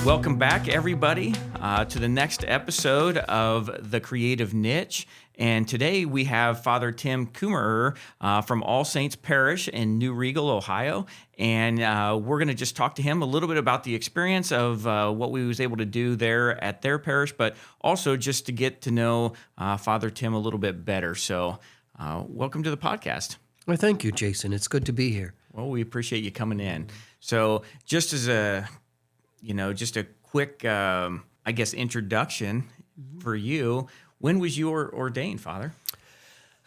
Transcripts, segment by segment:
Welcome back, everybody, to the next episode of The Creative Niche. And today we have Father Tim Kummerer from All Saints Parish in New Riegel, Ohio. And we're going to just talk to him a little bit about the experience of what we was able to do there at their parish, but also just to get to know Father Tim a little bit better. So welcome to the podcast. Well, thank you, Jason. It's good to be here. Well, we appreciate you coming in. So just as just a quick, introduction for you. When was you ordained, Father?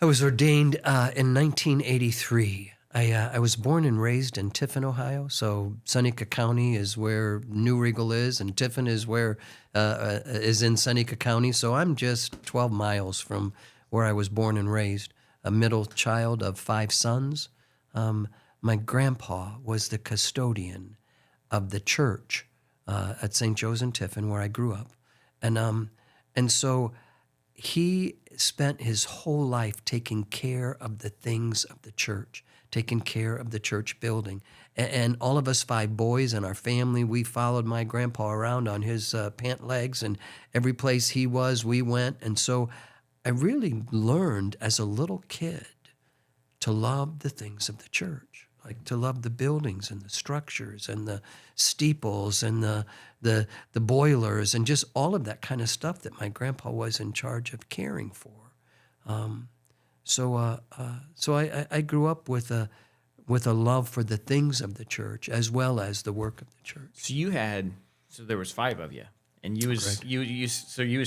I was ordained in 1983. I was born and raised in Tiffin, Ohio. So Seneca County is where New Riegel is, and Tiffin is where is in Seneca County. So I'm just 12 miles from where I was born and raised. A middle child of 5 sons. My grandpa was the custodian of the church at St. Joe's in Tiffin, where I grew up. And so he spent his whole life taking care of the things of the church, taking care of the church building. And all of us 5 boys in our family, we followed my grandpa around on his pant legs, and every place he was, we went. And so I really learned as a little kid to love the things of the church, like to love the buildings and the structures and the steeples and the boilers and just all of that kind of stuff that my grandpa was in charge of caring for. So I grew up with a love for the things of the church as well as the work of the church. So there was 5 of you. And you was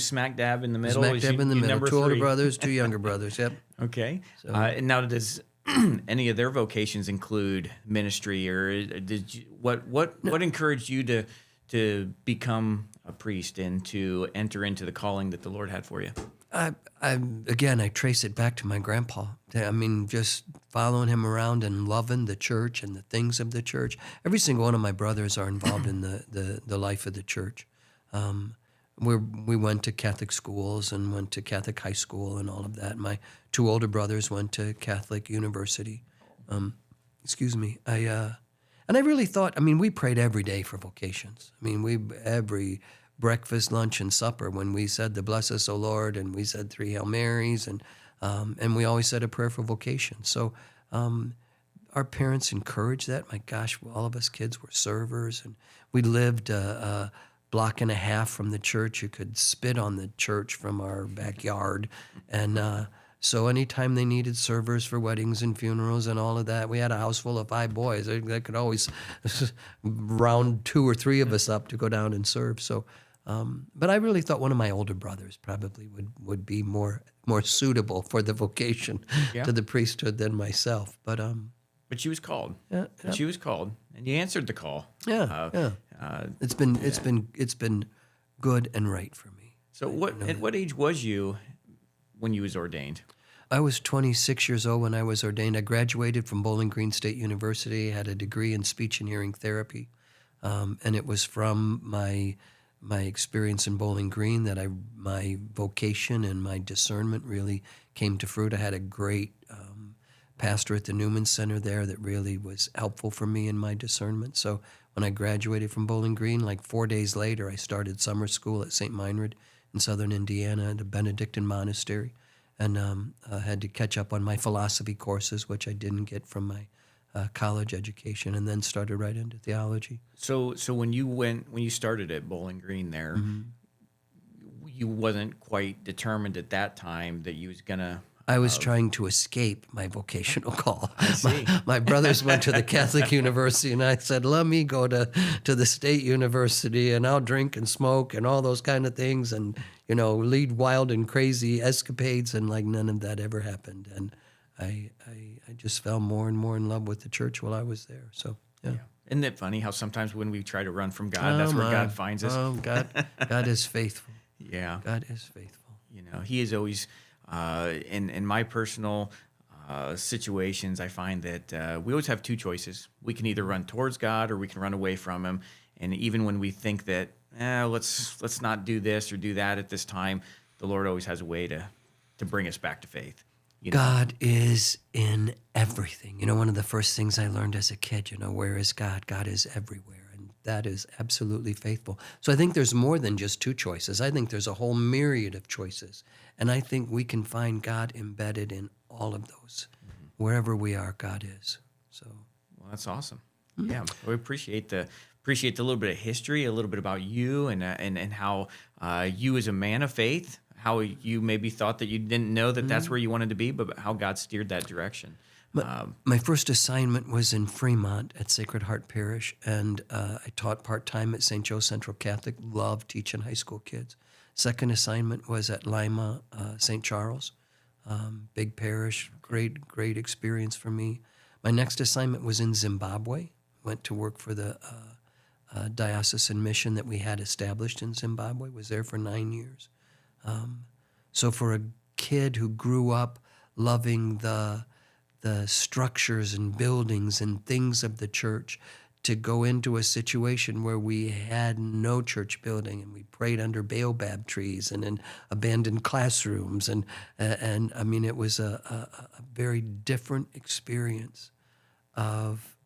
smack dab in the middle. Smack dab in the middle. 2 older 3? brothers, 2 younger brothers. Yep. Okay. So, and now does any of their vocations include ministry, or did you, what encouraged you to become a priest and to enter into the calling that the Lord had for you? I trace it back to my grandpa. I mean, just following him around and loving the church and the things of the church. Every single one of my brothers are involved in the life of the church. We went to Catholic schools and went to Catholic high school and all of that. My 2 older brothers went to Catholic university. And I really thought, we prayed every day for vocations. Every breakfast, lunch, and supper, when we said the Bless Us, O Lord, and we said 3 Hail Marys, and we always said a prayer for vocation. So our parents encouraged that. My gosh, all of us kids were servers, and we lived a block and a half from the church. You could spit on the church from our backyard. And so anytime they needed servers for weddings and funerals and all of that, we had a house full of 5 boys. They could always round 2 or 3 of us up to go down and serve. So, but I really thought one of my older brothers probably would be more suitable for the vocation to the priesthood than myself. But she was called. Yeah. She was called, and you answered the call. Yeah. It's been good and right for me. So at what age was you when you was ordained? I was 26 years old when I was ordained. I graduated from Bowling Green State University, had a degree in speech and hearing therapy, and it was from my experience in Bowling Green that my vocation and my discernment really came to fruit. I had a great pastor at the Newman Center there that really was helpful for me in my discernment. So when I graduated from Bowling Green, like 4 days later, I started summer school at St. Meinrad in southern Indiana at a Benedictine monastery, and had to catch up on my philosophy courses, which I didn't get from my college education, and then started right into theology. So when you started at Bowling Green there, you wasn't quite determined at that time that you was gonna. I was trying to escape my vocational call. I see. My brothers went to the Catholic university, and I said, let me go to the state university, and I'll drink and smoke and all those kind of things and, lead wild and crazy escapades, and like none of that ever happened. And I just fell more and more in love with the church while I was there. So, yeah. Isn't it funny how sometimes when we try to run from God, that's where God finds us? Oh, God is faithful. Yeah. God is faithful. He is always... in my personal situations, I find that we always have 2 choices. We can either run towards God or we can run away from Him. And even when we think that let's not do this or do that at this time, the Lord always has a way to bring us back to faith. God is in everything. One of the first things I learned as a kid, where is God? God is everywhere. And that is absolutely faithful. So I think there's more than just two choices. I think there's a whole myriad of choices. And I think we can find God embedded in all of those. Wherever we are, God is. So, well, that's awesome. Yeah, we appreciate the little bit of history, a little bit about you, and how you as a man of faith, how you maybe thought that you didn't know that that's where you wanted to be, but how God steered that direction. My first assignment was in Fremont at Sacred Heart Parish, and I taught part-time at St. Joe Central Catholic, loved teaching high school kids. Second assignment was at Lima, St. Charles, big parish, great experience for me. My next assignment was in Zimbabwe, went to work for the diocesan mission that we had established in Zimbabwe, was there for 9 years. So for a kid who grew up loving the structures and buildings and things of the church, to go into a situation where we had no church building and we prayed under baobab trees and in abandoned classrooms, and I mean, it was a very different experience of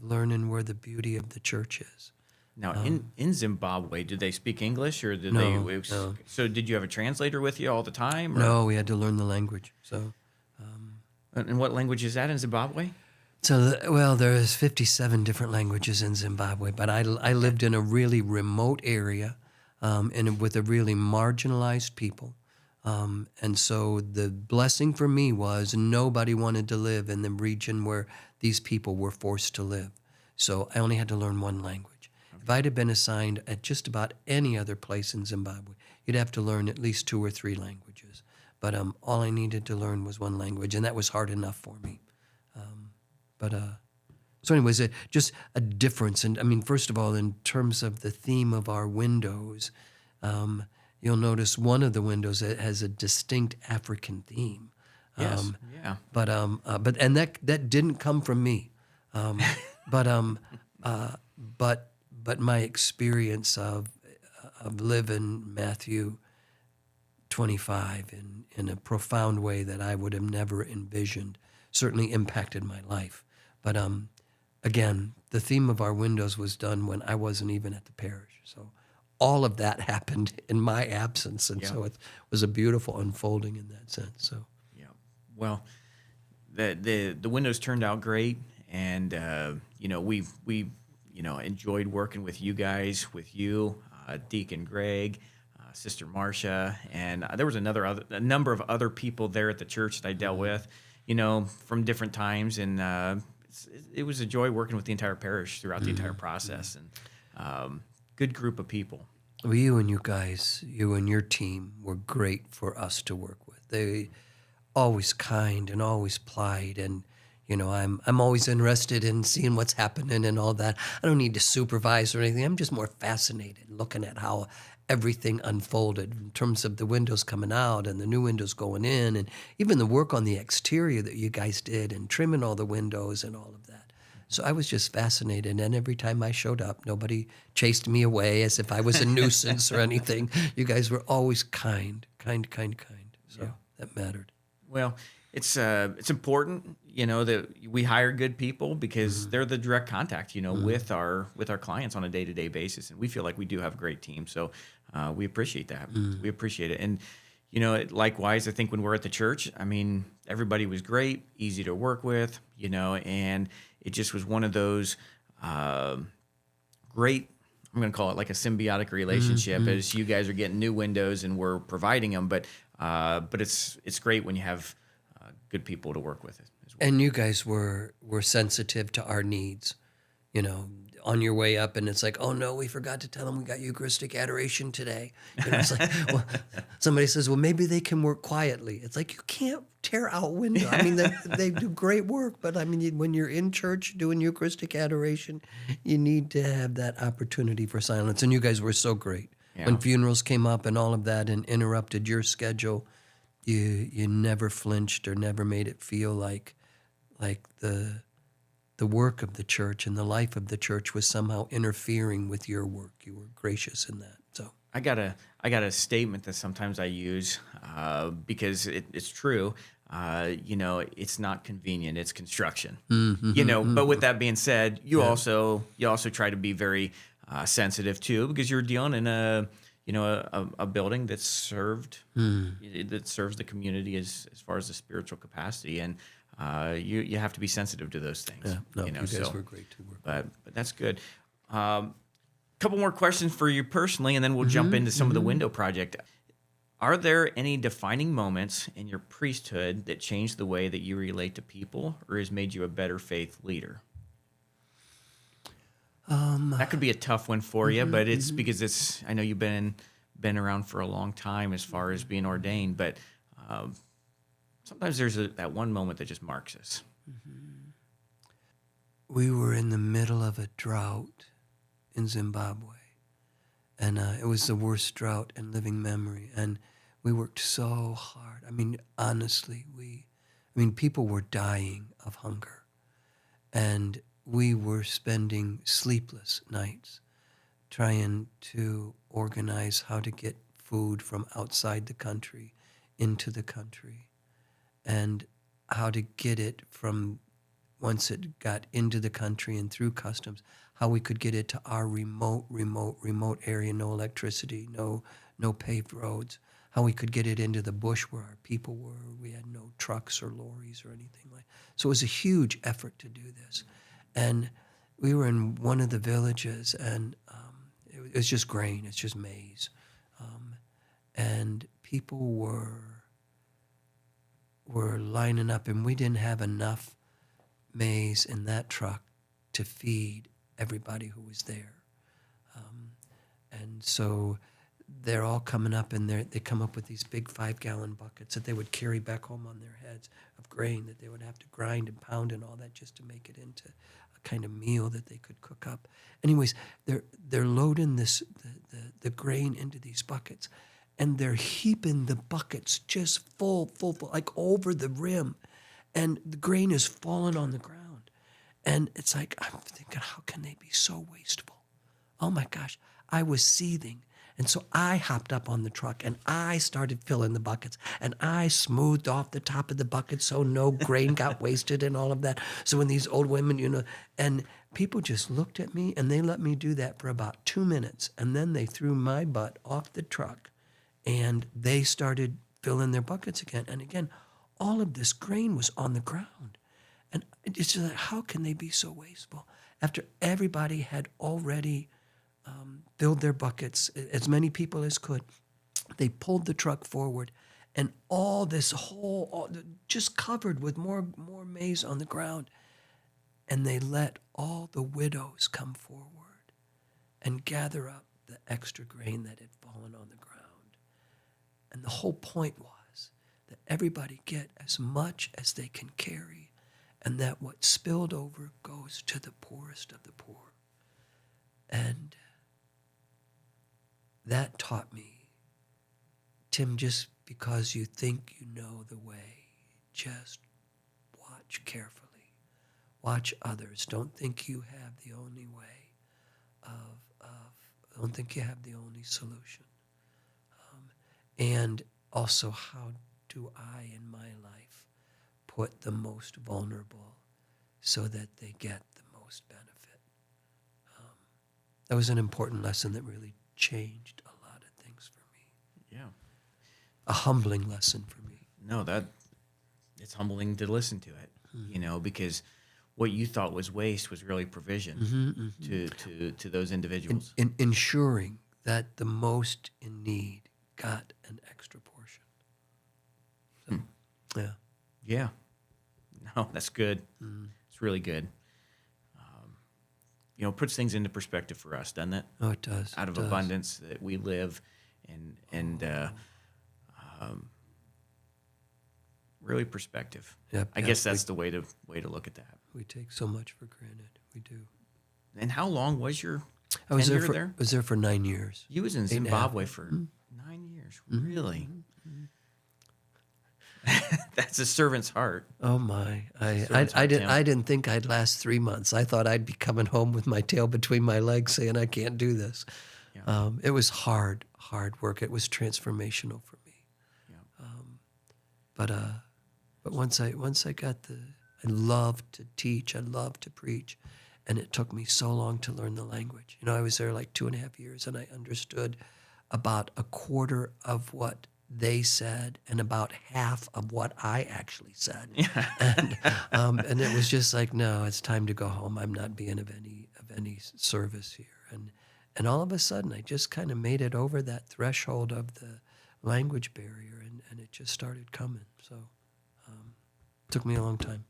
learning where the beauty of the church is. Now, in Zimbabwe, did they speak English, or did No, they? no. So, did you have a translator with you all the time? Or? No, we had to learn the language. So, And what language is that in Zimbabwe? well, there's 57 different languages in Zimbabwe, but I lived in a really remote area, and with a really marginalized people. And so the blessing for me was nobody wanted to live in the region where these people were forced to live. So I only had to learn one language. If I'd have been assigned at just about any other place in Zimbabwe, you'd have to learn at least 2 or 3 languages. But all I needed to learn was one language, and that was hard enough for me. So anyways, just a difference. And I mean, first of all, in terms of the theme of our windows, you'll notice one of the windows has a distinct African theme. Yes. Yeah. But that didn't come from me. But my experience of living Matthew 25 in a profound way that I would have never envisioned certainly impacted my life. But again, the theme of our windows was done when I wasn't even at the parish. So all of that happened in my absence, and so it was a beautiful unfolding in that sense. So yeah, well, the windows turned out great, and we enjoyed working with you guys, with you, Deacon Greg, Sister Marcia, and there was a number of other people there at the church that I dealt with, from different times, and it was a joy working with the entire parish throughout the entire process, and good group of people. Well, you and your team were great for us to work with. They always kind and always plied, and I'm always interested in seeing what's happening and all that. I don't need to supervise or anything. I'm just more fascinated looking at how everything unfolded in terms of the windows coming out and the new windows going in, and even the work on the exterior that you guys did and trimming all the windows and all of that. So I was just fascinated, and every time I showed up, nobody chased me away as if I was a nuisance or anything. You guys were always kind. So that mattered. Well, it's important, that we hire good people, because they're the direct contact, with our clients on a day-to-day basis, and we feel like we do have a great team. So we appreciate that. We appreciate it, and likewise, I think when we're at the church, I mean, everybody was great, easy to work with, and it just was one of those great. I'm going to call it like a symbiotic relationship, as you guys are getting new windows and we're providing them, but it's great when you have good people to work with as well. And you guys were sensitive to our needs, on your way up, and it's like, oh no, we forgot to tell them we got Eucharistic adoration today. It's like, well, somebody says, well, maybe they can work quietly. It's like, you can't tear out window. I mean, they do great work, but I mean, when you're in church doing Eucharistic adoration, you need to have that opportunity for silence. And you guys were so great. Yeah. When funerals came up and all of that and interrupted your schedule, you never flinched or never made it feel like the work of the church and the life of the church was somehow interfering with your work. You were gracious in that. So I got a statement that sometimes I use because it's true. It's not convenient; it's construction. But with that being said, you also try to be very sensitive to, because you're dealing in a building that's that serves the community as far as the spiritual capacity, and you have to be sensitive to those things. Yeah, no, you guys were great to work with. But that's good. Couple more questions for you personally, and then we'll jump into some of the window project. Are there any defining moments in your priesthood that changed the way that you relate to people, or has made you a better faith leader? That could be a tough one for you, but it's because I know you've been around for a long time as far as being ordained, but sometimes there's that one moment that just marks us. We were in the middle of a drought in Zimbabwe, and it was the worst drought in living memory, and we worked so hard. I mean, honestly, people were dying of hunger, and we were spending sleepless nights trying to organize how to get food from outside the country into the country, and how to get it from once it got into the country and through customs, how we could get it to our remote area, no electricity, no paved roads, how we could get it into the bush where our people were. We had no trucks or lorries or anything like that. So it was a huge effort to do this. And we were in one of the villages, and it was just grain, it's just maize. And people were lining up, and we didn't have enough maize in that truck to feed everybody who was there. And so they're all coming up, and they come up with these big 5-gallon buckets that they would carry back home on their heads of grain that they would have to grind and pound and all that just to make it into a kind of meal that they could cook up. Anyways, they're loading the grain into these buckets, and they're heaping the buckets just full, like over the rim, and the grain is falling on the ground. And it's like, I'm thinking, how can they be so wasteful? Oh my gosh, I was seething. And so I hopped up on the truck, and I started filling the buckets, and I smoothed off the top of the bucket so no grain got wasted and all of that. So when these old women, and people just looked at me, and they let me do that for about 2 minutes, and then they threw my butt off the truck, and they started filling their buckets again. And again, all of this grain was on the ground. And it's just like, how can they be so wasteful? After everybody had already filled their buckets, as many people as could, they pulled the truck forward, and all this just covered with more maize on the ground. And they let all the widows come forward and gather up the extra grain that had fallen on the ground. And the whole point was that everybody get as much as they can carry, and that what spilled over goes to the poorest of the poor. And that taught me, Tim, just because you think you know the way, just watch carefully. Watch others. Don't think you have the only way don't think you have the only solution. And also, how do I in my life put the most vulnerable so that they get the most benefit? That was an important lesson that really changed a lot of things for me. Yeah. A humbling lesson for me. No, it's humbling to listen to it, because what you thought was waste was really provision to those individuals. In ensuring that the most in need got an extra portion. So, yeah. Yeah. No, that's good. It's really good. Puts things into perspective for us, doesn't it? Oh, it does. Out of abundance that we live, and really perspective. Yep, I guess that's the way to look at that. We take so much for granted. We do. And how long was your I was tenure there. I was there for 9 years. You was in Zimbabwe for 9 years. Really? That's a servant's heart. Oh my! I didn't think I'd last 3 months. I thought I'd be coming home with my tail between my legs, saying I can't do this. Yeah. It was hard work. It was transformational for me. Yeah. But once I got I loved to teach. I loved to preach, and it took me so long to learn the language. I was there like 2.5 years, and I understood about a quarter of what they said and about half of what I actually said. And it was just like, no, it's time to go home. I'm not being of any service here. And all of a sudden, I just kind of made it over that threshold of the language barrier, and it just started coming. So it took me a long time.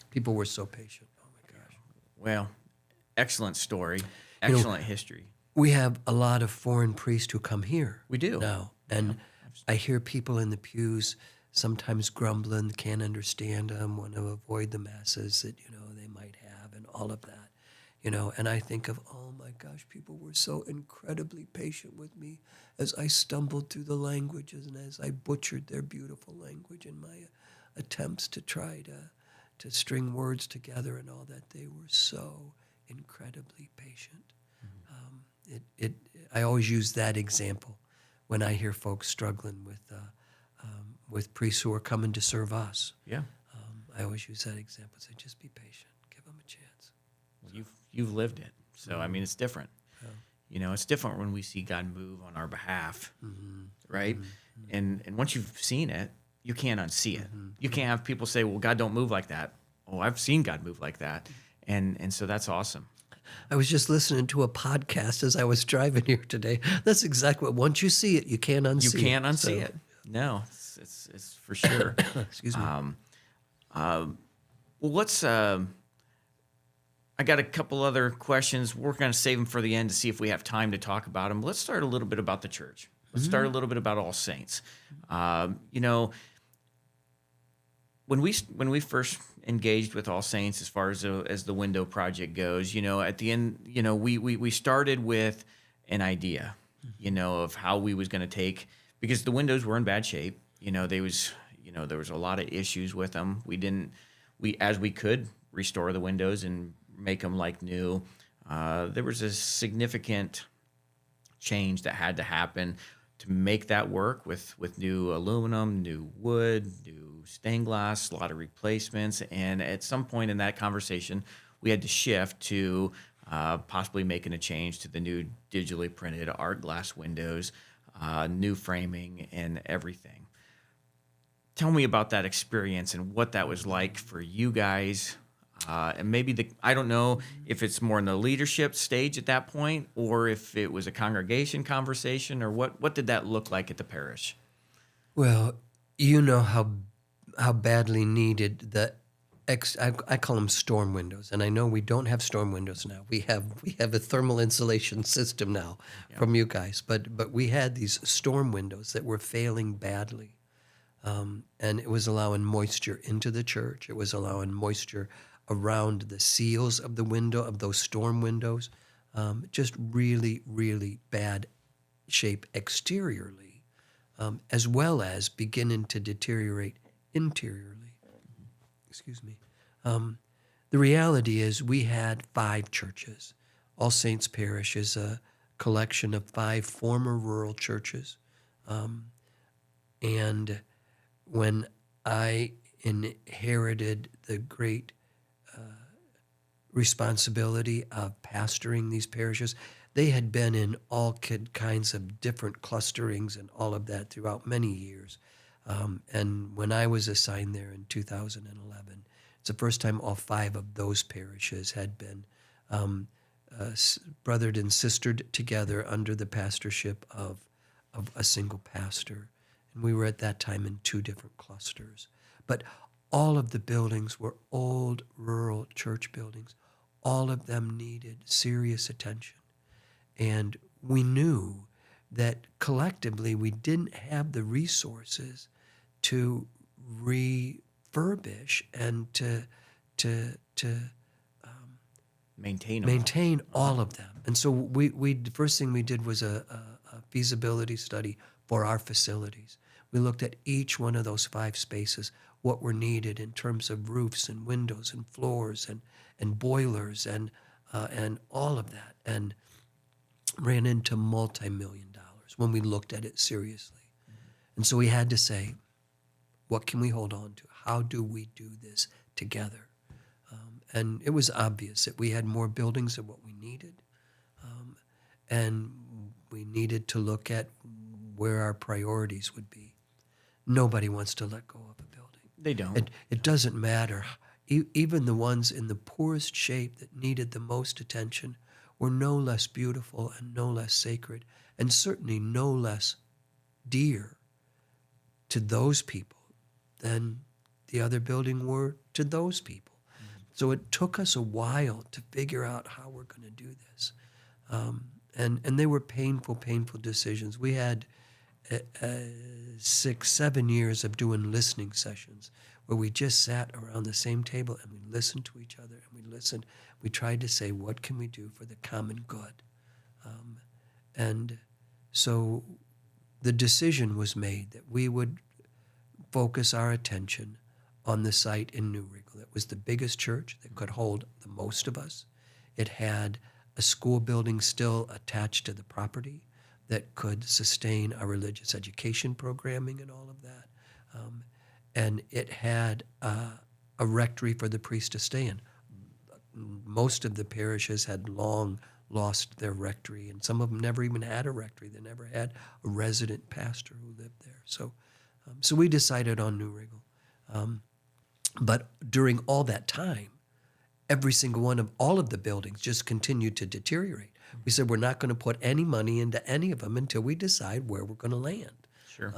People were so patient. Oh, my gosh. Well, excellent story. Excellent history. We have a lot of foreign priests who come here. We do. Now. And I hear people in the pews sometimes grumbling, can't understand them, want to avoid the masses that, they might have and all of that. And I think of, oh my gosh, people were so incredibly patient with me as I stumbled through the languages and as I butchered their beautiful language in my attempts to try to string words together and all that. They were so incredibly patient. I always use that example when I hear folks struggling with priests who are coming to serve us. Yeah. I always use that example. Say, just be patient. Give them a chance. Well, you've lived it. So, I mean, it's different. Yeah. It's different when we see God move on our behalf, right? And once you've seen it, you can't unsee it. You can't have people say, well, God don't move like that. Oh, I've seen God move like that. And so that's awesome. I was just listening to a podcast as I was driving here today. That's exactly what, once you see it, you can't unsee it. You can't unsee it. No, it's for sure. Excuse me. Well, let's, I got a couple other questions. We're going to save them for the end to see if we have time to talk about them. Let's start a little bit about the church. Let's start a little bit about All Saints. When we first engaged with All Saints, as far as the window project goes, at the end, we started with an idea, of how we was going to take, because the windows were in bad shape. There was a lot of issues with them. As we could restore the windows and make them like new, there was a significant change that had to happen to make that work with new aluminum, new wood, new stained glass, a lot of replacements. And at some point in that conversation, we had to shift to possibly making a change to the new digitally printed art glass windows, new framing and everything. Tell me about that experience and what that was like for you guys. And maybe I don't know if it's more in the leadership stage at that point, or if it was a congregation conversation, or what did that look like at the parish? Well, how badly needed I call them storm windows, and I know we don't have storm windows now. We have a thermal insulation system now from you guys, but we had these storm windows that were failing badly, and it was allowing moisture into the church. It was allowing moisture around the seals of the window, of those storm windows, just really, really bad shape exteriorly, as well as beginning to deteriorate interiorly. Excuse me. The reality is we had 5 churches. All Saints Parish is a collection of 5 former rural churches. And when I inherited the great responsibility of pastoring these parishes, they had been in all kinds of different clusterings and all of that throughout many years. And when I was assigned there in 2011, it's the first time all 5 of those parishes had been brothered and sistered together under the pastorship of a single pastor. And we were at that time in 2 different clusters. But all of the buildings were old rural church buildings. All of them needed serious attention. And we knew that collectively we didn't have the resources to refurbish and to maintain all of them. And so the first thing we did was a feasibility study for our facilities. We looked at each one of those 5 spaces, what were needed in terms of roofs and windows and floors and boilers and all of that, and ran into multi-million dollars when we looked at it seriously. And so we had to say, what can we hold on to? How do we do this together? And it was obvious that we had more buildings than what we needed. And we needed to look at where our priorities would be. Nobody wants to let go of a building. They don't. It doesn't matter. Even the ones in the poorest shape that needed the most attention were no less beautiful and no less sacred, and certainly no less dear to those people than the other building were to those people. So it took us a while to figure out how we're going to do this. And they were painful decisions. We had 6-7 years of doing listening sessions where we just sat around the same table and we listened to each other and we listened. We tried to say, what can we do for the common good? And so the decision was made that we would focus our attention on the site in New Riegel. It was the biggest church that could hold the most of us. It had a school building still attached to the property that could sustain our religious education programming and all of that. And it had a rectory for the priest to stay in. Most of the parishes had long lost their rectory, and some of them never even had a rectory. They never had a resident pastor who lived there. So we decided on New Riegel. But during all that time, every single one of all of the buildings just continued to deteriorate. We said we're not going to put any money into any of them until we decide where we're going to land. Sure.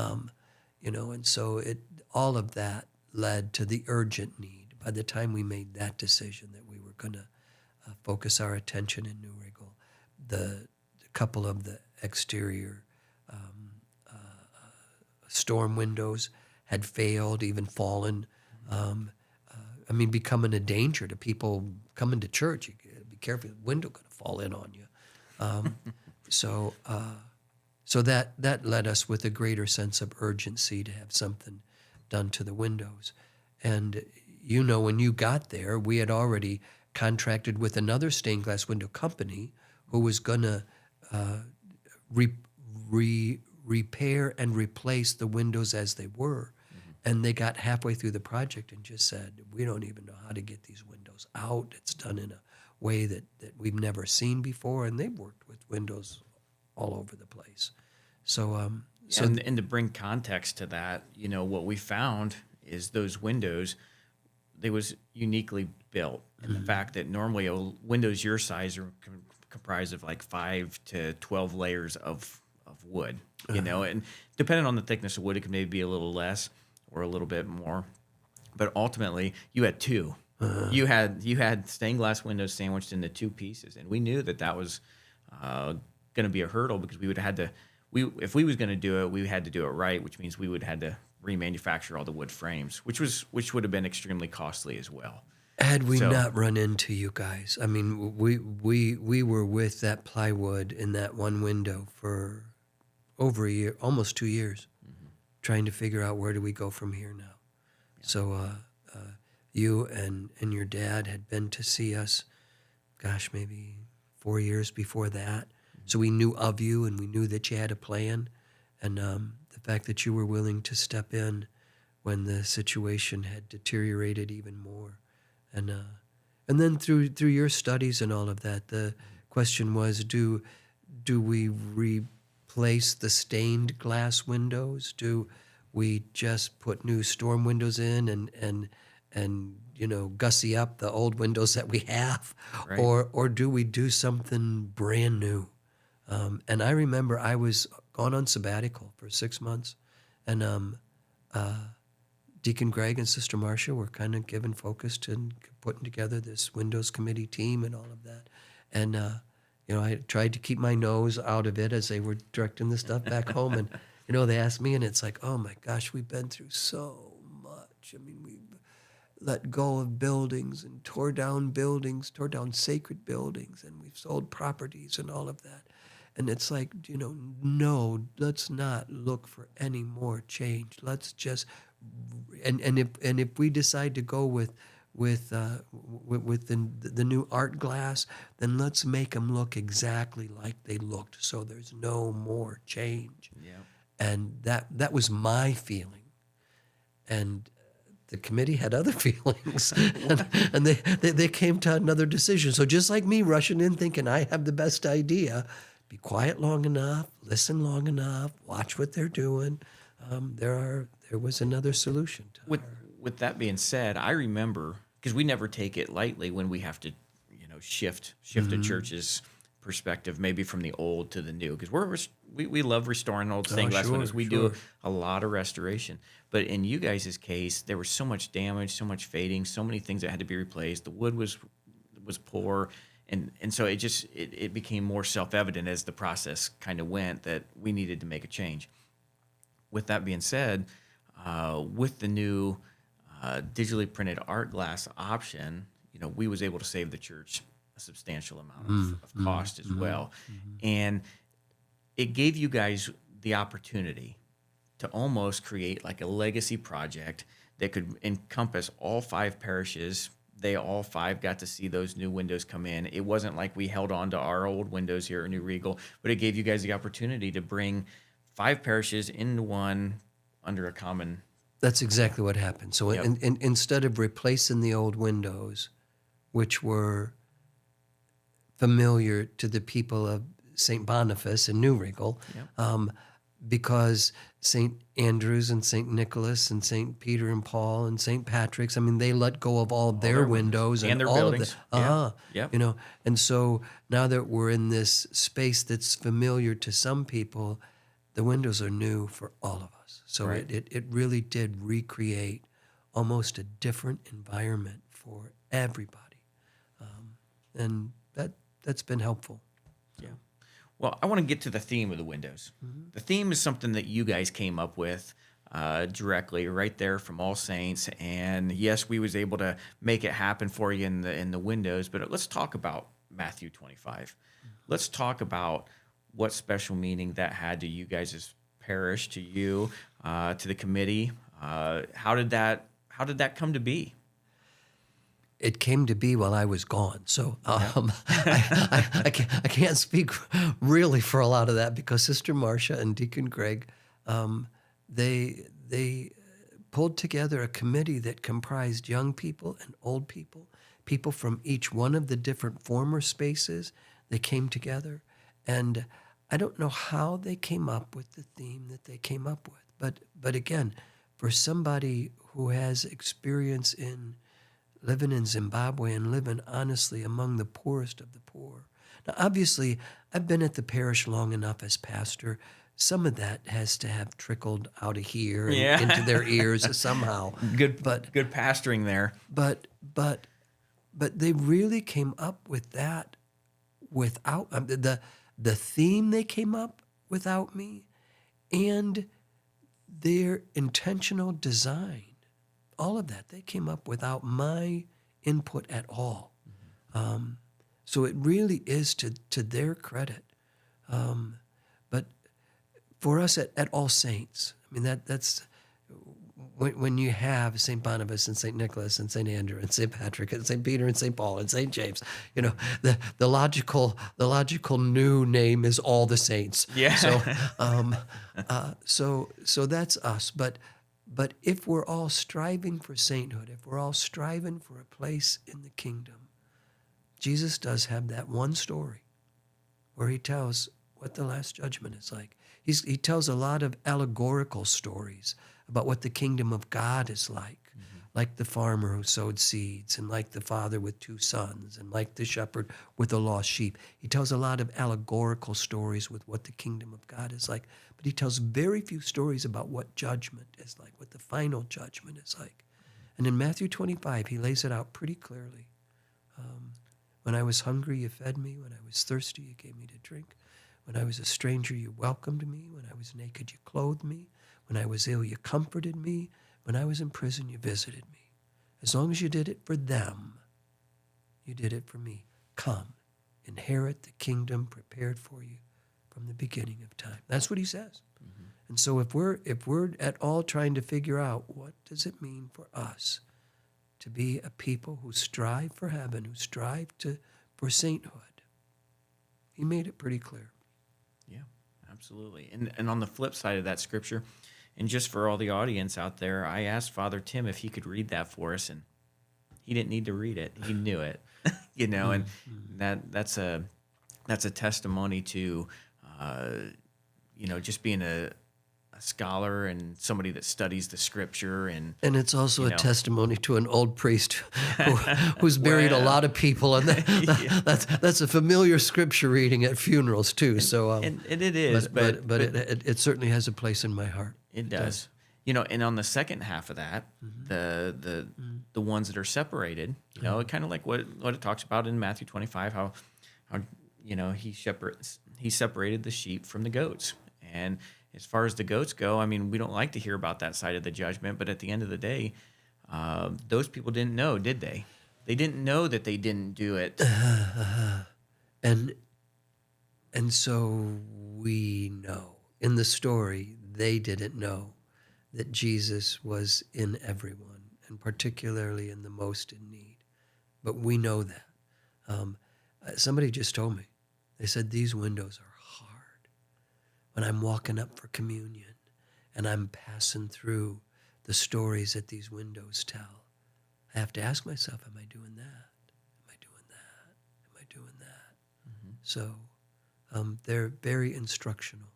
And so all of that led to the urgent need. By the time we made that decision that we were going to focus our attention in New Riegel, the couple of the exterior storm windows had failed, even fallen. Becoming a danger to people coming to church. You gotta be careful; the window could fall in on you. So that led us with a greater sense of urgency to have something done to the windows. And when you got there, we had already contracted with another stained glass window company who was going to repair and replace the windows as they were. And they got halfway through the project and just said, we don't even know how to get these windows out. It's done in a way that we've never seen before. And they've worked with windows all over the place. And to bring context to that, what we found is those windows, they was uniquely built. And the fact that normally windows your size are comprised of like 5 to 12 layers of wood, and depending on the thickness of wood, it can maybe be a little less or a little bit more, but ultimately you had two. You had stained glass windows sandwiched into two pieces, and we knew that was going to be a hurdle because we would have had to. If we was going to do it, we had to do it right, which means we would have had to remanufacture all the wood frames, which would have been extremely costly as well. Had we not run into you guys, we were with that plywood in that one window for over a year, almost 2 years. Trying to figure out where do we go from here now. Yeah. So you and your dad had been to see us, maybe 4 years before that. So we knew of you and we knew that you had a plan. And the fact that you were willing to step in when the situation had deteriorated even more. And then through your studies and all of that, the question was, do we replace the stained glass windows? Do we just put new storm windows in and gussy up the old windows that we have, right? Or do we do something brand new? And I remember I was gone on sabbatical for 6 months, and Deacon Greg and Sister Marcia were kind of given focus to putting together this Windows Committee team and all of that. And I tried to keep my nose out of it as they were directing the stuff back home. And, they asked me, and it's like, oh, my gosh, we've been through so much. We've let go of buildings and tore down sacred buildings, and we've sold properties and all of that. And it's like, no, let's not look for any more change. Let's just, and if we decide to go with the new art glass, then let's make them look exactly like they looked, so there's no more change. Yeah. And that was my feeling. And the committee had other feelings, and they came to another decision. So just like me rushing in thinking I have the best idea, be quiet long enough, listen long enough, watch what they're doing. There was another solution to With that being said, I remember, because we never take it lightly when we have to, shift a church's perspective, maybe from the old to the new, because we love restoring old stained glass windows. We do a lot of restoration, but in you guys' case, there was so much damage, so much fading, so many things that had to be replaced. The wood was poor, and so it became more self-evident as the process kind of went that we needed to make a change. With that being said, with the new digitally printed art glass option, we was able to save the church a substantial amount of cost as well. And it gave you guys the opportunity to almost create like a legacy project that could encompass all 5 parishes. They all 5 got to see those new windows come in. It wasn't like we held on to our old windows here at New Riegel, but it gave you guys the opportunity to bring 5 parishes into one under a common. That's exactly what happened. So instead of replacing the old windows, which were familiar to the people of St. Boniface and New Riegel, because St. Andrew's and St. Nicholas and St. Peter and Paul and St. Patrick's, they let go of all their windows and their all buildings. of the, and so now that we're in this space that's familiar to some people, the windows are new for all of us. So it really did recreate almost a different environment for everybody. And that's been helpful. Yeah. Well, I want to get to the theme of the windows. The theme is something that you guys came up with directly right there from All Saints. And yes, we was able to make it happen for you in the windows, but let's talk about Matthew 25. Let's talk about what special meaning that had to you guys as parish, to you, to the committee. How did that come to be? It came to be while I was gone, so I can't speak really for a lot of that because Sister Marcia and Deacon Greg, they pulled together a committee that comprised young people and old people, people from each one of the different former spaces. They came together, and I don't know how they came up with the theme that they came up with, but again, for somebody who has experience in living in Zimbabwe and living honestly among the poorest of the poor. Now, obviously, I've been at the parish long enough as pastor. Some of that has to have trickled out of here and into their ears somehow. Good pastoring there. But they really came up with that without the theme they came up without me, and their intentional design. All of that, they came up without my input at all. So it really is to their credit. But for us at All Saints, that's when you have St. Boniface and St. Nicholas and St. Andrew and St. Patrick and St. Peter and St. Paul and St. James, the logical new name is All the Saints. Yeah. So that's us. But if we're all striving for sainthood, if we're all striving for a place in the kingdom, Jesus does have that one story where he tells what the last judgment is like. He tells a lot of allegorical stories about what the kingdom of God is like the farmer who sowed seeds, and like the father with 2 sons, and like the shepherd with the lost sheep. He tells a lot of allegorical stories with what the kingdom of God is like, but he tells very few stories about what judgment is like, what the final judgment is like. And in Matthew 25, he lays it out pretty clearly. When I was hungry, you fed me. When I was thirsty, you gave me to drink. When I was a stranger, you welcomed me. When I was naked, you clothed me. When I was ill, you comforted me. When I was in prison, you visited me. As long as you did it for them, you did it for me. Come, inherit the kingdom prepared for you from the beginning of time. That's what he says. And so if we're at all trying to figure out what does it mean for us to be a people who strive for heaven, who strive for sainthood, he made it pretty clear. Yeah, absolutely. And on the flip side of that scripture, And just for all the audience out there, I asked Father Tim if he could read that for us, and he didn't need to read it. He knew it, and that's a testimony to, just being a scholar and somebody that studies the scripture. And it's also a testimony to an old priest who's buried a lot of people, and that's a familiar scripture reading at funerals too. So and it is, but it certainly has a place in my heart. It does. And on the second half of that, the ones that are separated, kind of like what it talks about in Matthew 25, how he separated the sheep from the goats. And as far as the goats go, I mean, we don't like to hear about that side of the judgment, but at the end of the day, those people didn't know, did they? They didn't know that they didn't do it. And so we know in the story, they didn't know that Jesus was in everyone, and particularly in the most in need. But we know that. Somebody just told me, they said, these windows are hard. When I'm walking up for communion and I'm passing through the stories that these windows tell, I have to ask myself, am I doing that? Am I doing that? Am I doing that? Mm-hmm. So they're very instructional.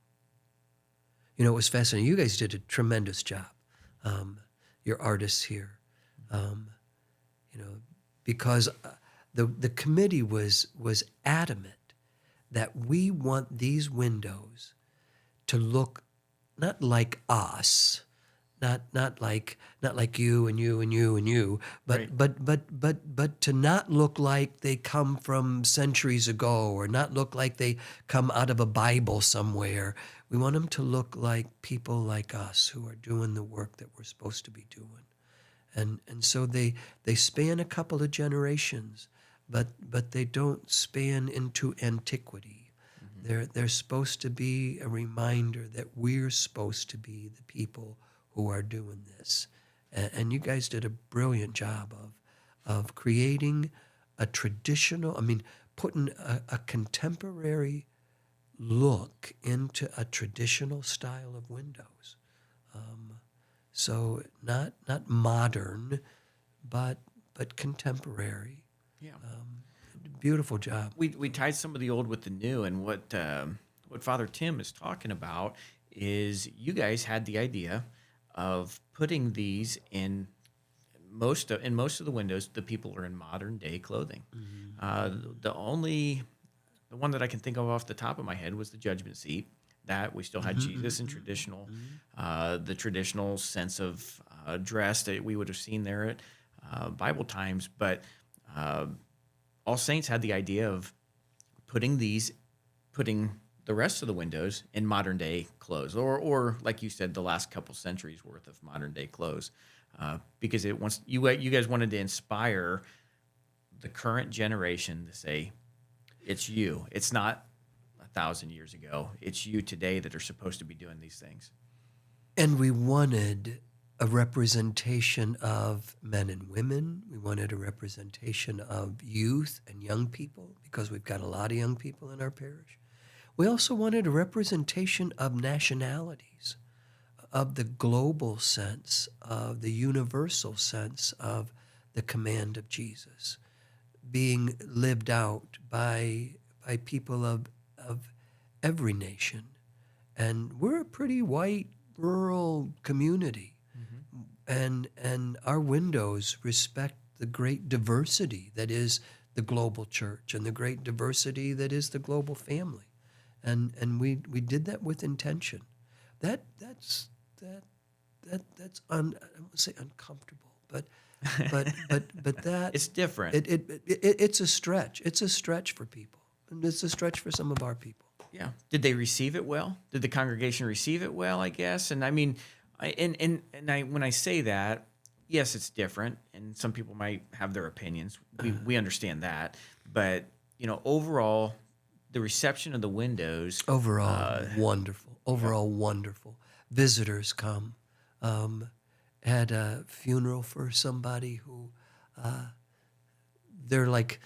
It was fascinating. You guys did a tremendous job. Your artists here, because the committee was adamant that we want these windows to look not like us, not like you and you and you and you, but right. but to not look like they come from centuries ago, or not look like they come out of a Bible somewhere. We want them to look like people like us who are doing the work that we're supposed to be doing. And so they span a couple of generations, but they don't span into antiquity. Mm-hmm. They're supposed to be a reminder that we're supposed to be the people who are doing this. And you guys did a brilliant job of creating a traditional, putting a contemporary look into a traditional style of windows. So not modern, but contemporary. Yeah. Beautiful job. We tied some of the old with the new, and what Father Tim is talking about is you guys had the idea of putting these in most of the windows. The people are in modern day clothing. Mm-hmm. The one that I can think of off the top of my head was the judgment seat. That we still had Jesus in traditional, the traditional sense of dress that we would have seen there at Bible times. But All Saints had the idea of putting the rest of the windows in modern day clothes, or like you said, the last couple centuries worth of modern day clothes, because you guys wanted to inspire the current generation to say, it's you. It's not 1,000 years ago. It's you today that are supposed to be doing these things. And we wanted a representation of men and women. We wanted a representation of youth and young people, because we've got a lot of young people in our parish. We also wanted a representation of nationalities, of the global sense, of the universal sense of the command of Jesus being lived out by people of every nation. And we're a pretty white, rural community. Mm-hmm. And our windows respect the great diversity that is the global church, and the great diversity that is the global family. And we did that with intention. That's I won't say uncomfortable, but that it's different. It's a stretch. It's a stretch for people, and it's a stretch for some of our people. Yeah. Did they receive it well? Did the congregation receive it well? I guess. And I mean, when I say that, yes, it's different, and some people might have their opinions. We understand that, but overall, the reception of the windows wonderful. Wonderful. Visitors come. Had a funeral for somebody who they're like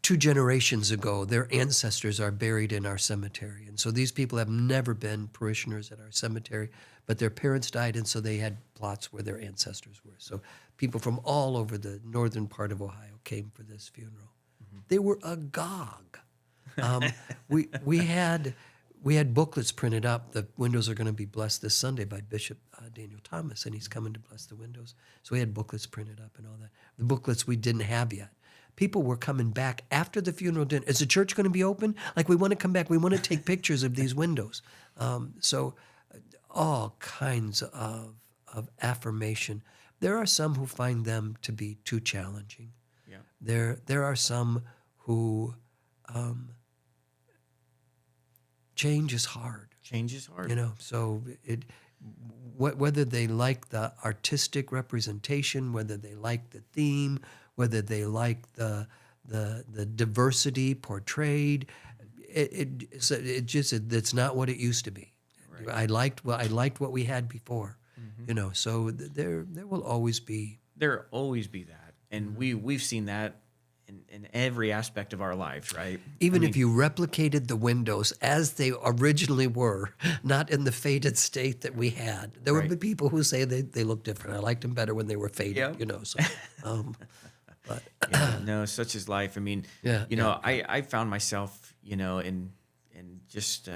2 generations ago, their ancestors are buried in our cemetery. And so these people have never been parishioners at our cemetery, but their parents died, and so they had plots where their ancestors were. So people from all over the northern part of Ohio came for this funeral. They were agog. We had booklets printed up. The windows are going to be blessed this Sunday by Bishop Daniel Thomas, and he's coming to bless the windows. So we had booklets printed up and all that. The booklets we didn't have yet. People were coming back after the funeral dinner. Is the church going to be open? Like, we want to come back. We want to take pictures of these windows. So all kinds of affirmation. There are some who find them to be too challenging. Yeah. There are some who change is hard. Change is hard. You know, so whether they like the artistic representation, whether they like the theme, whether they like the diversity portrayed, it's not what it used to be. Right. I liked what we had before. You know, so there will always be. There will always be that, and we've seen that in every aspect of our lives, right? Even if you replicated the windows as they originally were, not in the faded state that we had, there would be people who say they look different. I liked them better when they were faded, you know. So, but no, such is life. I mean, I found myself, you know, in just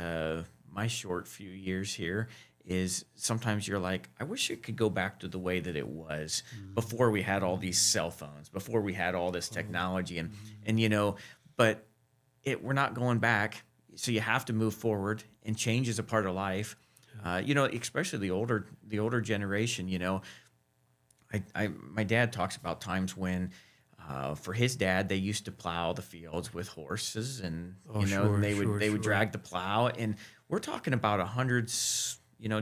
my short few years here, is sometimes you're like, I wish it could go back to the way that it was before we had all these cell phones, before we had all this technology, and you know, but we're not going back. So you have to move forward, and change is a part of life. You know, especially the older generation. You know, my dad talks about times when, for his dad, they used to plow the fields with horses, and and they would drag the plow, and we're talking about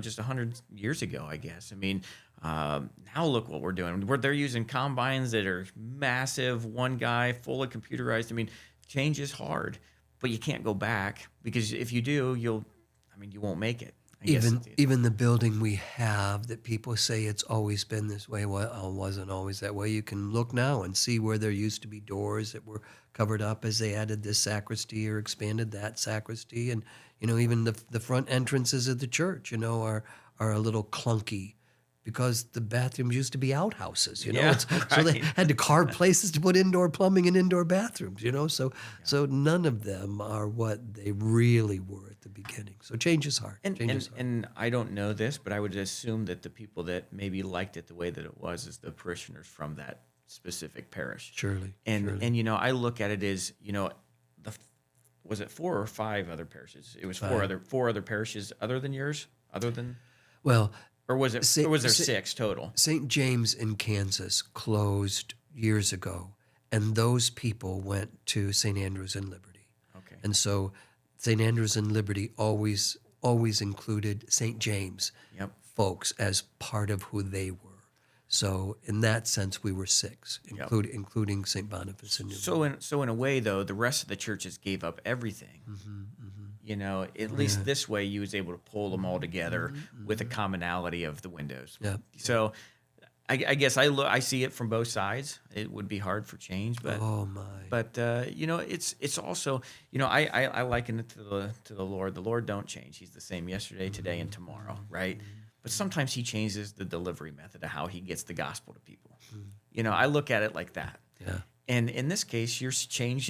just 100 years ago, I guess. I mean, now look what we're doing. They're using combines that are massive, one guy, fully computerized. I mean, change is hard, but you can't go back, because if you do, you won't make it. Even the building we have that people say it's always been this way, well, it wasn't always that way. You can look now and see where there used to be doors that were covered up as they added this sacristy or expanded that sacristy. And, you know, even the front entrances of the church, you know, are a little clunky because the bathrooms used to be outhouses, you know. So they had to carve places to put indoor plumbing and indoor bathrooms, you know. So none of them are what they really were at the beginning. So change is hard. And I don't know this, but I would assume that the people that maybe liked it the way that it was is the parishioners from that specific parish. Surely. And you know, I look at it as, you know, was it 4 or 5 other parishes? It was 4 other parishes other than yours, well. Or was it? Or was there 6 total? St. James in Kansas closed years ago, and those people went to St. Andrews and Liberty. Okay. And so St. Andrews and Liberty always included St. James folks as part of who they were. So in that sense, we were 6, including St. Boniface and New. So in a way, though, the rest of the churches gave up everything. You know, at least this way, you was able to pull them all together with a commonality of the windows. Yeah. So I guess I see it from both sides. It would be hard for change, but you know, it's also, you know, I liken it to the Lord. The Lord don't change. He's the same yesterday, today, and tomorrow, right? But sometimes he changes the delivery method of how he gets the gospel to people. You know, I look at it like that. Yeah. And in this case, you change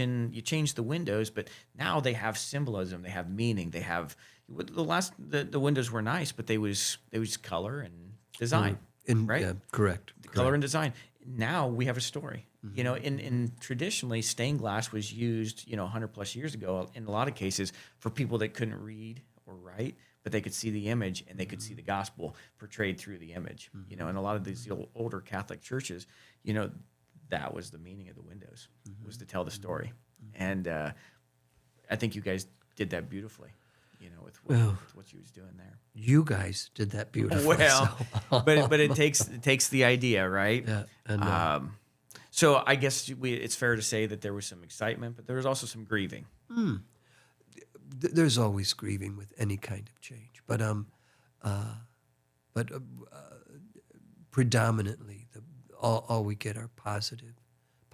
the windows, but now they have symbolism, they have meaning, they have the windows were nice, but they was color and design, right? Yeah, correct. Color and design. Now we have a story. You know, in traditionally stained glass was used, you know, 100 plus years ago in a lot of cases for people that couldn't read or write, but they could see the image and they could see the gospel portrayed through the image. You know, in a lot of these older Catholic churches, you know, that was the meaning of the windows, was to tell the story. And I think you guys did that beautifully, you know, with what you was doing there. You guys did that beautifully. Well, but it takes the idea, right? Yeah. And, so I guess it's fair to say that there was some excitement, but there was also some grieving. There's always grieving with any kind of change, but predominantly all we get are positive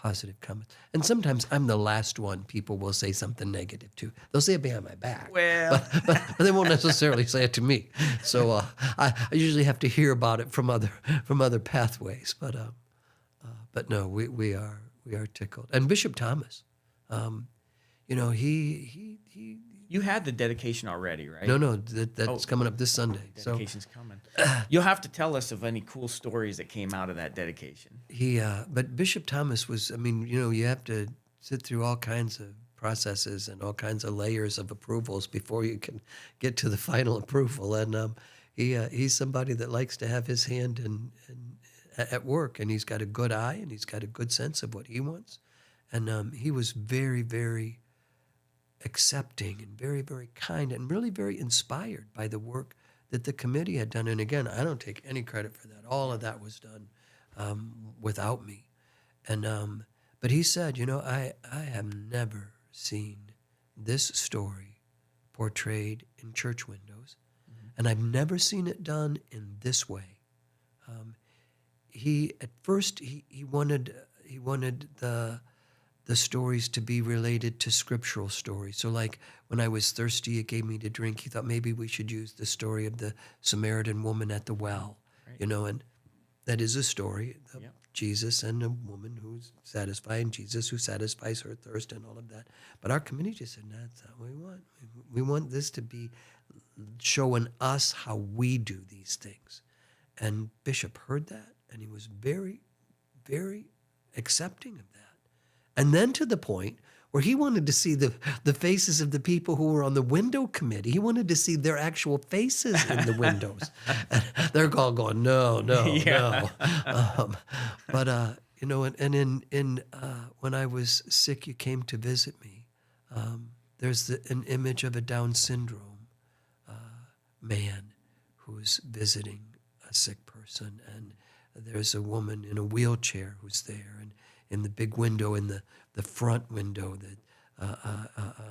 positive comments. And sometimes I'm the last one people will say something negative to. They'll say it behind my back. Well, but they won't necessarily say it to me. So I usually have to hear about it from other pathways. But no, we are tickled. And Bishop Thomas, he you had the dedication already, right? no, that's coming up this Sunday. Dedication's coming. You'll have to tell us of any cool stories that came out of that dedication. But Bishop Thomas was, you have to sit through all kinds of processes and all kinds of layers of approvals before you can get to the final approval. And he's somebody that likes to have his hand at work, and he's got a good eye, and he's got a good sense of what he wants. And he was very, very accepting and very, very kind and really very inspired by the work that the committee had done. And again, I don't take any credit for that. All of that was done without me. And but he said, I have never seen this story portrayed in church windows, and I've never seen it done in this way. He at first he wanted the stories to be related to scriptural stories. So like when I was thirsty, it gave me to drink. He thought maybe we should use the story of the Samaritan woman at the well, right. And that is a story of Jesus and a woman who's satisfied, and Jesus who satisfies her thirst and all of that. But our committee just said, no, that's not what we want. We want this to be showing us how we do these things. And Bishop heard that, and he was very, very accepting of that. And then to the point where he wanted to see the faces of the people who were on the window committee. He wanted to see their actual faces in the windows. And they're all going, no. When I was sick, you came to visit me. There's an image of a Down syndrome man who's visiting a sick person, and there's a woman in a wheelchair who's there, and in the big window, in the front window,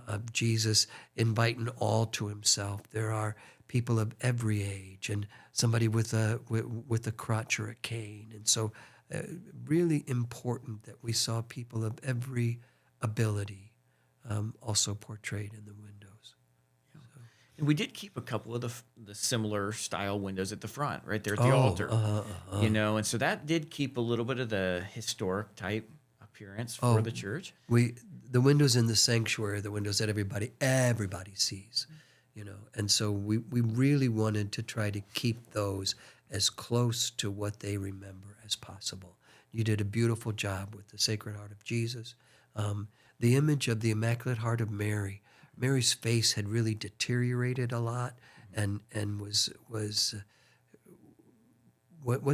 of Jesus inviting all to himself. There are people of every age, and somebody with a crutch or a cane. And so really important that we saw people of every ability also portrayed in the windows. And we did keep a couple of the similar style windows at the front, right there at the altar. And so that did keep a little bit of the historic type appearance for the church. The windows in the sanctuary, the windows that everybody sees, and so we really wanted to try to keep those as close to what they remember as possible. You did a beautiful job with the Sacred Heart of Jesus. The image of the Immaculate Heart of Mary. Mary's face had really deteriorated a lot, and was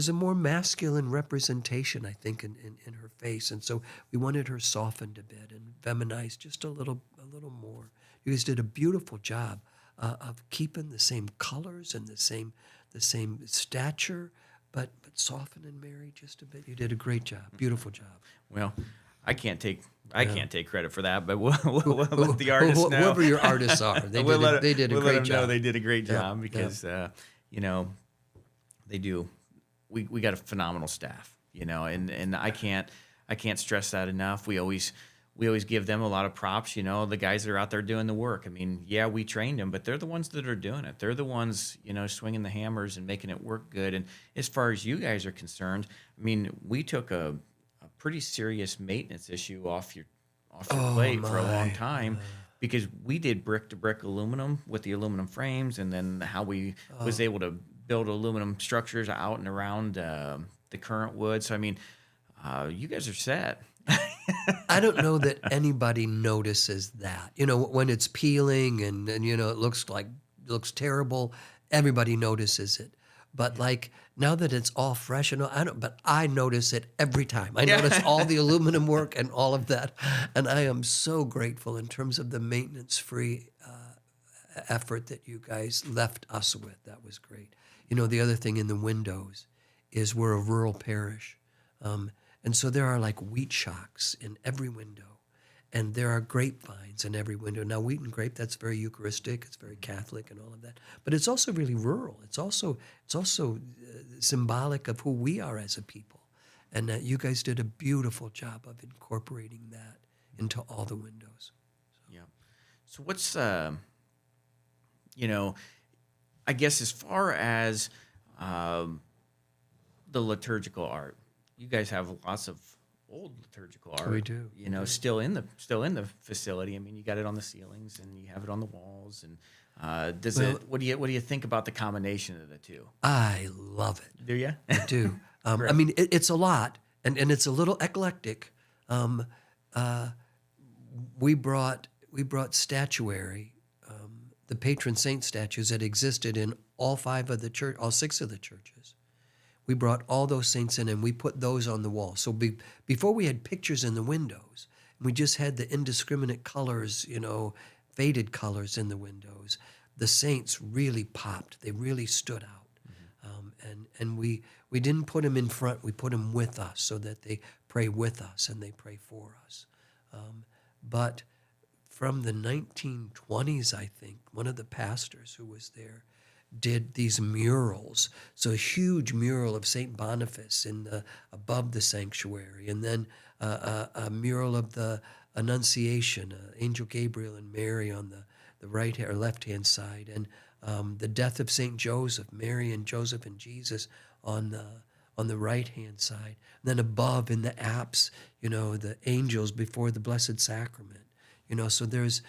a more masculine representation, I think, in her face. And so we wanted her softened a bit and feminized just a little more. You guys did a beautiful job of keeping the same colors and the same stature, but softening Mary just a bit. You did a great job, beautiful job. Well, I can't take credit for that, but we'll let the artists know. Whoever your artists are, they did a great job. They did a great job because they do. We got a phenomenal staff, and I can't stress that enough. We always give them a lot of props. The guys that are out there doing the work. I mean, we trained them, but they're the ones that are doing it. They're the ones, swinging the hammers and making it work good. And as far as you guys are concerned, I mean, we took a pretty serious maintenance issue off your plate for a long time. Because we did brick-to-brick aluminum with the aluminum frames, and then how we was able to build aluminum structures out and around the current wood. So, I mean, you guys are set. I don't know that anybody notices that. When it's peeling and it looks terrible, everybody notices it. But like now that it's all fresh, but I notice it every time. I notice all the aluminum work and all of that, and I am so grateful in terms of the maintenance-free effort that you guys left us with. That was great. The other thing in the windows is we're a rural parish, and so there are like wheat shocks in every window. And there are grapevines in every window. Now, wheat and grape, that's very Eucharistic. It's very Catholic and all of that. But it's also really rural. It's also symbolic of who we are as a people. And you guys did a beautiful job of incorporating that into all the windows. Yeah. So what's, I guess as far as the liturgical art, you guys have lots of old liturgical art. We do. Still in the facility. I mean, you got it on the ceilings and you have it on the walls. And what do you think about the combination of the two? I love it. Do you? I do. I mean, it's a lot, and it's a little eclectic. We brought statuary, the patron saint statues that existed in all six of the churches. We brought all those saints in, and we put those on the wall. So before we had pictures in the windows, we just had the indiscriminate colors, faded colors in the windows. The saints really popped. They really stood out. And we didn't put them in front. We put them with us so that they pray with us and they pray for us. But from the 1920s, I think, one of the pastors who was there did these murals. So a huge mural of St. Boniface above the sanctuary, and then a mural of the Annunciation, Angel Gabriel and Mary on the right or left-hand side, and the death of St. Joseph, Mary and Joseph and Jesus on the right-hand side. And then above in the apse, the angels before the Blessed Sacrament. So there's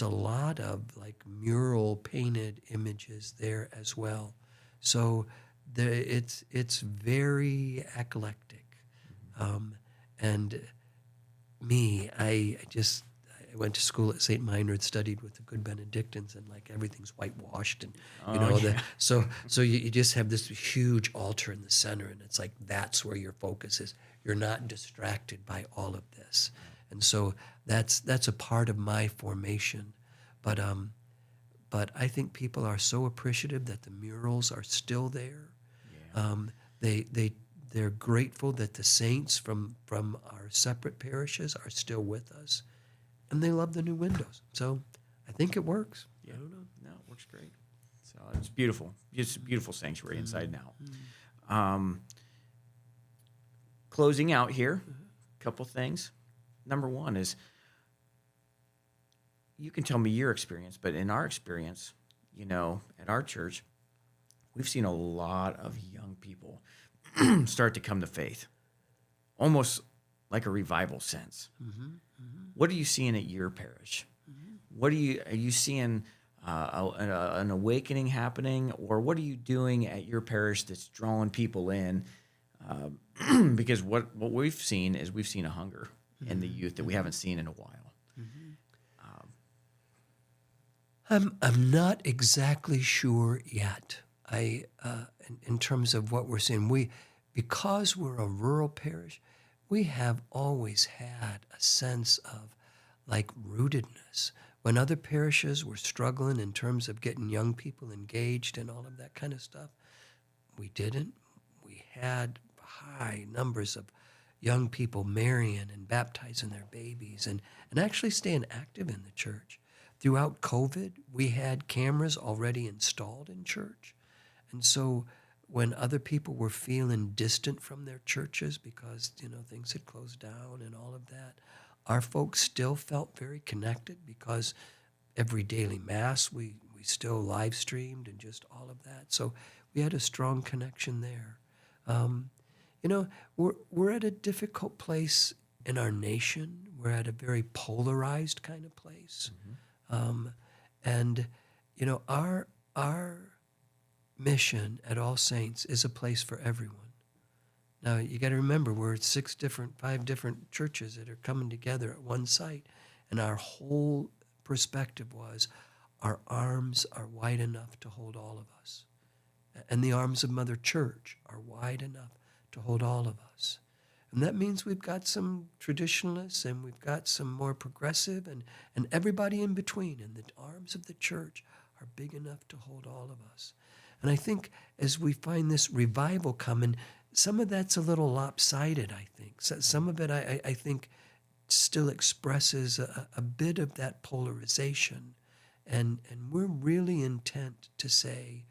a lot of like mural painted images there as well. So it's very eclectic. And me, I went to school at St. Meinrad, studied with the good Benedictines, and like everything's whitewashed, and so you just have this huge altar in the center, and it's like that's where your focus is. You're not distracted by all of this, and so that's a part of my formation. But I think people are so appreciative that the murals are still there. Yeah. They're grateful that the saints from our separate parishes are still with us, and they love the new windows. So I think it works. Yeah. I don't know. No, it works great. So it's beautiful. It's a beautiful sanctuary inside and out. Closing out here, a couple things. Number one is, you can tell me your experience, but in our experience, at our church, we've seen a lot of young people start to come to faith, almost like a revival sense. What are you seeing at your parish? Are you seeing an awakening happening, or what are you doing at your parish that's drawing people in? Because what we've seen is a hunger in the youth that we haven't seen in a while. I'm not exactly sure yet. In terms of what we're seeing, because we're a rural parish, we have always had a sense of like rootedness. When other parishes were struggling in terms of getting young people engaged and all of that kind of stuff, we didn't. We had high numbers of young people marrying and baptizing their babies and actually staying active in the church. Throughout COVID, we had cameras already installed in church. And so when other people were feeling distant from their churches because, things had closed down and all of that, our folks still felt very connected because every daily mass we still live streamed and just all of that. So we had a strong connection there. We're at a difficult place in our nation. We're at a very polarized kind of place. Our mission at All Saints is a place for everyone. Now, you got to remember, we're at 5 different churches that are coming together at one site, and our whole perspective was our arms are wide enough to hold all of us, and the arms of Mother Church are wide enough to hold all of us. And that means we've got some traditionalists and we've got some more progressive and everybody in between. And the arms of the church are big enough to hold all of us. And I think as we find this revival coming, some of that's a little lopsided, I think. So some of it, I think, still expresses a bit of that polarization. And we're really intent to say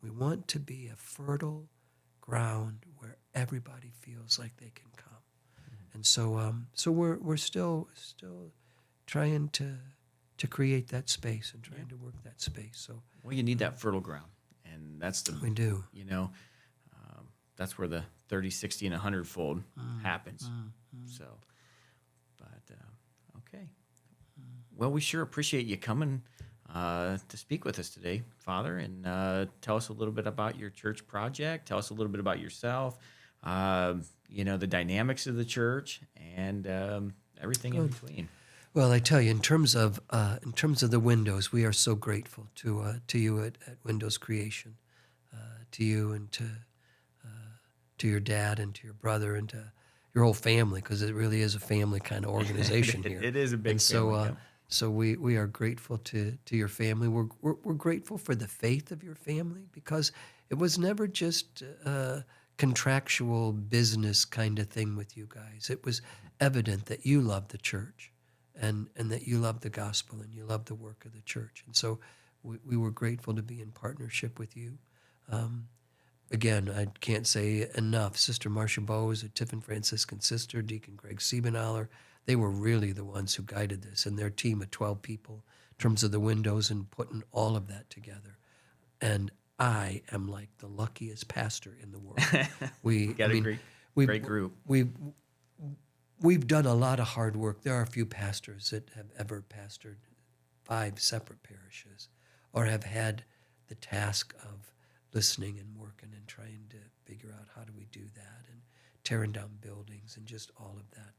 we want to be a fertile ground where everybody feels like they can come. And so we're still trying to create that space and trying to work that space. So Well, you need that fertile ground, and that's the we do. That's where the 30, 60, and 100-fold happens. So, but okay. Well, we sure appreciate you coming to speak with us today, Father, and tell us a little bit about your church project. Tell us a little bit about yourself. The dynamics of the church, and everything in between. Well, I tell you, in terms of the windows, we are so grateful to you at Windows Creation, to you and to your dad and to your brother and to your whole family, because it really is a family kind of organization here. It is a big and family. so we are grateful to your family. We're grateful for the faith of your family, because it was never just a contractual business kind of thing with you guys. It was evident that you loved the church and that you loved the gospel and you loved the work of the church. And so we were grateful to be in partnership with you. Again, I can't say enough. Sister Marcia Bowes, a Tiffin Franciscan sister, Deacon Greg Siebenaller, they were really the ones who guided this, and their team of 12 people in terms of the windows and putting all of that together. And I am like the luckiest pastor in the world. Great group. We've done a lot of hard work. There are a few pastors that have ever pastored 5 separate parishes or have had the task of listening and working and trying to figure out how do we do that and tearing down buildings and just all of that.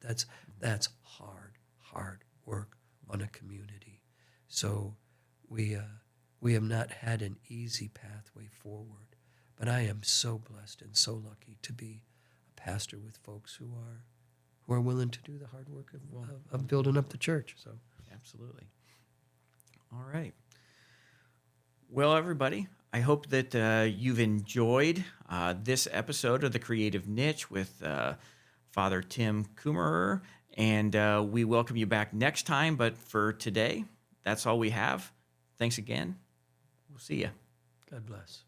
That's hard work on a community. So we have not had an easy pathway forward, but I am so blessed and so lucky to be a pastor with folks who are willing to do the hard work of building up the church. So absolutely. All right. Well, everybody, I hope that you've enjoyed this episode of The Creative Niche with Father Tim Kummerer, and we welcome you back next time. But for today, that's all we have. Thanks again. We'll see you. God bless.